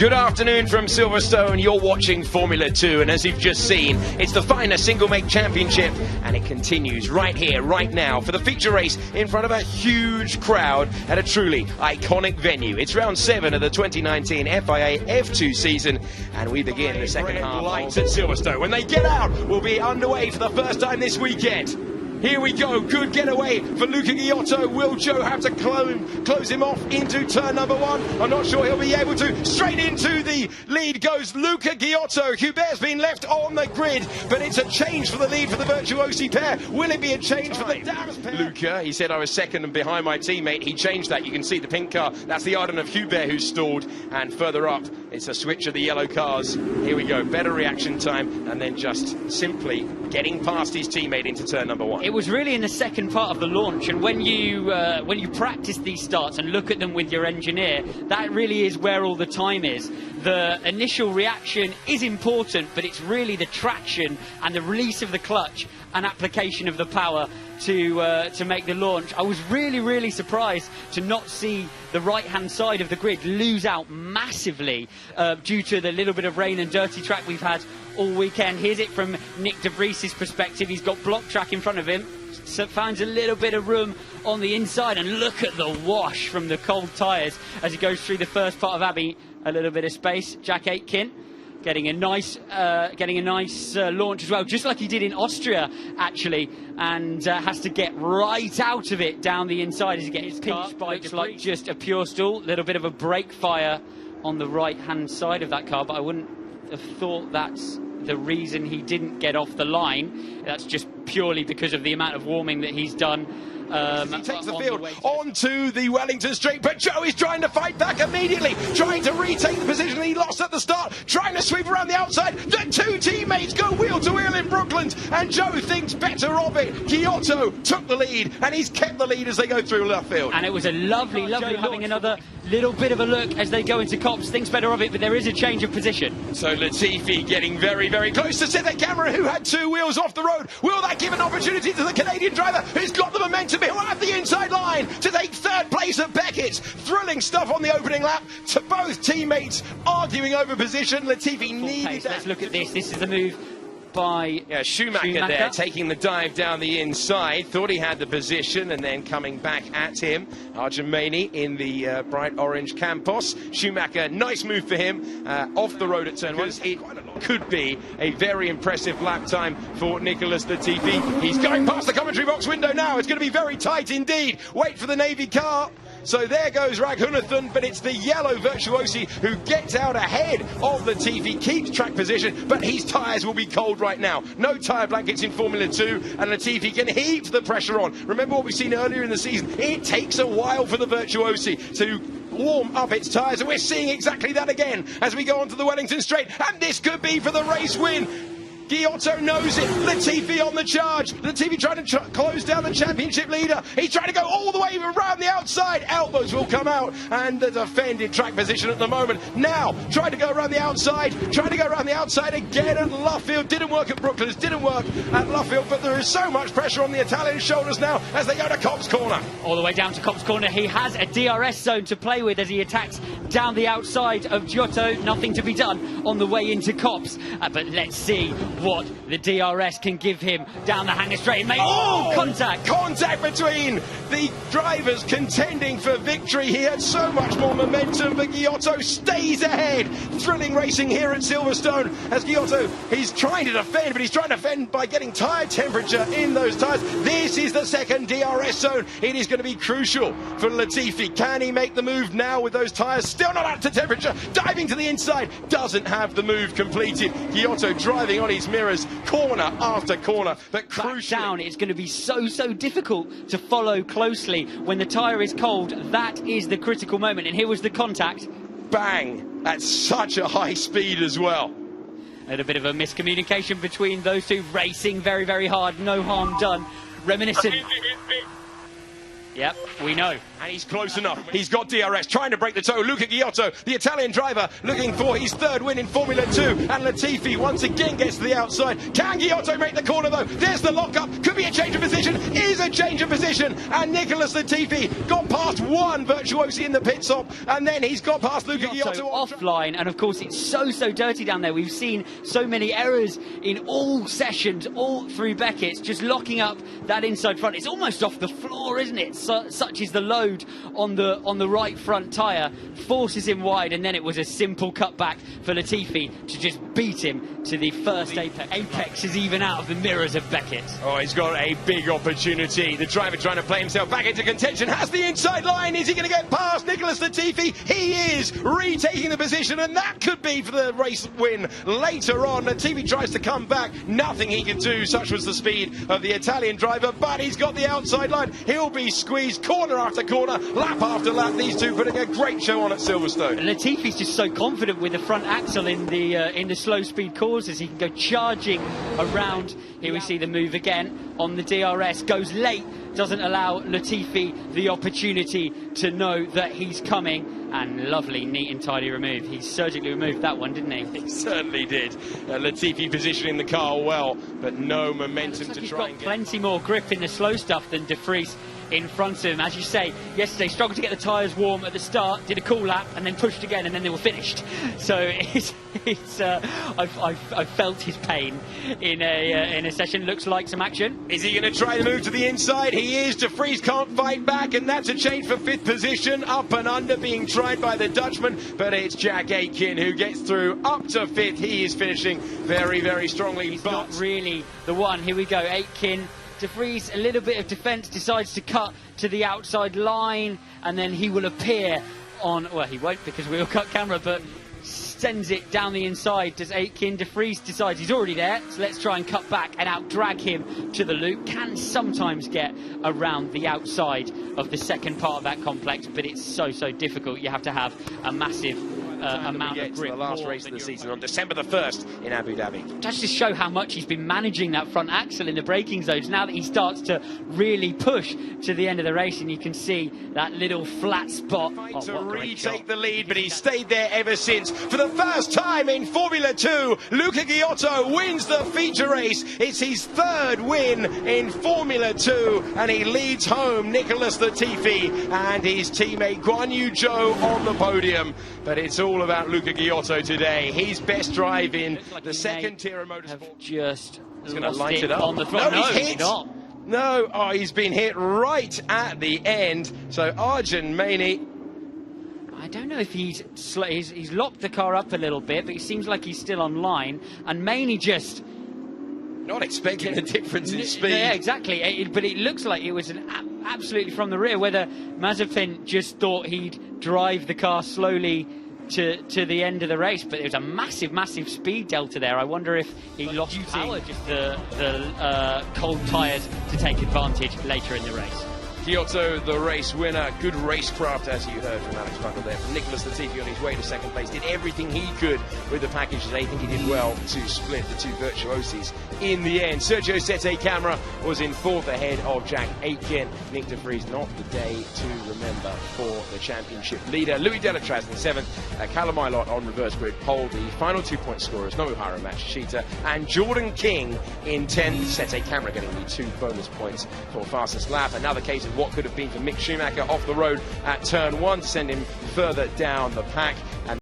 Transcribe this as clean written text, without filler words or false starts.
Good afternoon from Silverstone. You're watching Formula 2, and as you've just seen, it's the FIA Single Make Championship, and it continues right here, right now, for the feature race in front of a huge crowd at a truly iconic venue. It's round 7 of the 2019 FIA F2 season, and we begin the second half. Lights at Silverstone. When they get out, we'll be underway for the first time this weekend. Here we go, good getaway for Luca Ghiotto. Will Joe have to close him off into turn number 1? I'm not sure he'll be able to. Straight into the lead goes Luca Ghiotto. Hubert's been left on the grid, but it's a change for the lead for the Virtuosi pair. Will it be a change for the Dams pair? Luca, he said I was second and behind my teammate. He changed that. You can see the pink car. That's the Arden of Hubert who's stalled. And further up, it's a switch of the yellow cars. Here we go, better reaction time, and then just simply getting past his teammate into turn number 1. It was really in the second part of the launch, and when you practice these starts and look at them with your engineer, that really is where all the time is. The initial reaction is important, but it's really the traction and the release of the clutch and application of the power to make the launch. I was really surprised to not see the right-hand side of the grid lose out massively due to the little bit of rain and dirty track we've had all weekend. Here's it from Nick de Vries's perspective. He's got block track in front of him, so finds a little bit of room on the inside, and look at the wash from the cold tyres as he goes through the first part of Abbey. A little bit of space. Jack Aitken getting a nice launch as well, just like he did in Austria actually, and has to get right out of it down the inside as he gets his car. Looks like just a pure stall. Little bit of a brake fire on the right hand side of that car, but I wouldn't have thought that's the reason he didn't get off the line. That's just purely because of the amount of warming that he's done. He takes the field onto the Wellington Straight, but Joe is trying to fight back immediately, trying to retake the position he lost at the start, trying to sweep around the outside. The two teammates go wheel to wheel in Brooklands, and Joe thinks better of it. Ghiotto took the lead, and he's kept the lead as they go through left field. And it was a lovely having another little bit of a look as they go into Copse. Thinks better of it, but there is a change of position. So Latifi getting very close to set that camera, who had 2 wheels off the road. Will that give an opportunity to the Canadian driver who's got the momentum? He'll have the inside line to take 3rd place at Beckett's. Thrilling stuff on the opening lap to both teammates arguing over position. Latifi needed that. Let's look at this. This is the move by Schumacher there, taking the dive down the inside. Thought he had the position, and then coming back at him. Arjamani in the bright orange Campos. Schumacher, nice move for him off the road at turn 1. It could be a very impressive lap time for Nicholas Latifi. He's going past the commentary box window now. It's going to be very tight indeed. Wait for the Navy car. So there goes Raghunathan, but it's the yellow Virtuosi who gets out ahead of Latifi, keeps track position, but his tyres will be cold right now. No tyre blankets in Formula 2, and Latifi can heap the pressure on. Remember what we've seen earlier in the season? It takes a while for the Virtuosi to warm up its tyres, and we're seeing exactly that again as we go onto the Wellington Straight, and this could be for the race win. Ghiotto knows it. Latifi on the charge. Latifi trying to close down the championship leader. He's trying to go all the way around the outside. Elbows will come out, and the defended track position at the moment. Now, trying to go around the outside. Trying to go around the outside again at Luffield. Didn't work at Brooklands. Didn't work at Luffield, but there is so much pressure on the Italian shoulders now as they go to Copse Corner. All the way down to Copse Corner. He has a DRS zone to play with as he attacks down the outside of Ghiotto. Nothing to be done on the way into Copse, but let's see what the DRS can give him down the Hangar Straight. Contact between the drivers contending for victory. He had so much more momentum, but Ghiotto stays ahead. Thrilling racing here at Silverstone as Ghiotto, he's trying to defend, but he's trying to defend by getting tyre temperature in those tyres. This is the second DRS zone. It is going to be crucial for Latifi. Can he make the move now with those tyres still not up to temperature? Diving to the inside, doesn't have the move completed. Ghiotto driving on his mirrors, corner after corner, but crucially down, it's going to be so difficult to follow closely when the tyre is cold. That is the critical moment, and here was the contact. Bang! At such a high speed as well. A little bit of a miscommunication between those two, racing very hard, no harm done. Reminiscent. Yep, we know. And he's close enough. He's got DRS trying to break the toe. Luca Ghiotto, the Italian driver, looking for his third win in Formula 2. And Latifi once again gets to the outside. Can Ghiotto make the corner though? There's the lockup. Could be a change of position. Is a change of position. And Nicholas Latifi got past one virtuosi in the pit stop. And then he's got past Luca Ghiotto offline. And of course, it's so dirty down there. We've seen so many errors in all sessions, all through Beckett's, just locking up that inside front. It's almost off the floor, isn't it? Such is the load on the right front tyre, forces him wide, and then it was a simple cutback for Latifi to just beat him to the first apex. Apex is even out of the mirrors of Beckett. Oh, he's got a big opportunity. The driver trying to play himself back into contention, has the inside line. Is he going to get past Nicholas Latifi? He is retaking the position, and that could be for the race win later on. Latifi tries to come back, nothing he can do. Such was the speed of the Italian driver, but he's got the outside line. He'll be squeezed corner after corner, lap after lap. These two putting a great show on at Silverstone. And Latifi's just so confident with the front axle in the slow speed courses. He can go charging around. Here we see the move again on the DRS. Goes late, doesn't allow Latifi the opportunity to know that he's coming. And lovely, neat and tidy remove. He surgically removed that one, didn't he? He certainly did. Latifi positioning the car well, but no momentum to try and get. He's got plenty more grip in the slow stuff than De Vries in front of him. As you say, yesterday struggled to get the tyres warm at the start, did a cool lap and then pushed again, and then they were finished. So I've felt his pain in a session. Looks like some action. Is he going to try to move to the inside? He is. De Vries can't fight back, and that's a change for fifth position. Up and under being tried by the Dutchman, but it's Jack Aitken who gets through up to fifth. He is finishing very strongly. He's not really the one. Here we go, Aitken. De Vries, a little bit of defence, decides to cut to the outside line, and then he will appear on, well, he won't because we'll cut camera, but sends it down the inside. Does Aitken? De Vries decides he's already there, so let's try and cut back and out-drag him to the loop. Can sometimes get around the outside of the second part of that complex, but it's so difficult. You have to have a massive amount of grip. The last race of the season on December the 1st in Abu Dhabi. Just to show how much he's been managing that front axle in the braking zones. Now that he starts to really push to the end of the race, and you can see that little flat spot. To retake the lead, but he's stayed there ever since. For the first time in Formula 2, Luca Ghiotto wins the feature race. It's his third win in Formula 2, and he leads home Nicholas Latifi and his teammate Guan Yu Zhou on the podium. But it's all about Luca Ghiotto today. His best drive in the second tier of motorsport. Just he's going to light it up on the front. No, he's hit. No, oh, he's been hit right at the end. So Arjun Maini, I don't know if he's locked the car up a little bit, but he seems like he's still online. And Maini just not expecting a difference in speed. Yeah, exactly. But it looks like it was absolutely from the rear. Whether Mazepin just thought he'd drive the car slowly to the end of the race, but there was a massive speed delta there. I wonder if he lost power, just the cold tyres to take advantage later in the race. Ghiotto, the race winner. Good racecraft, as you heard from Alex Buckle there. From Nicholas Latifi on his way to second place. Did everything he could with the package today. I think he did well to split the two virtuosis in the end. Sergio Sette Camara was in fourth ahead of Jack Aitken. Nick De Vries, not the day to remember for the championship leader. Louis Delatraz in seventh. Callum Ilott on reverse grid pole. The final 2-point scorers, Nobuharu Matsushita and Jordan King in 10th. Sette Camara getting the 2 bonus points for fastest lap. Another case of what could have been for Mick Schumacher off the road at turn 1 to send him further down the pack.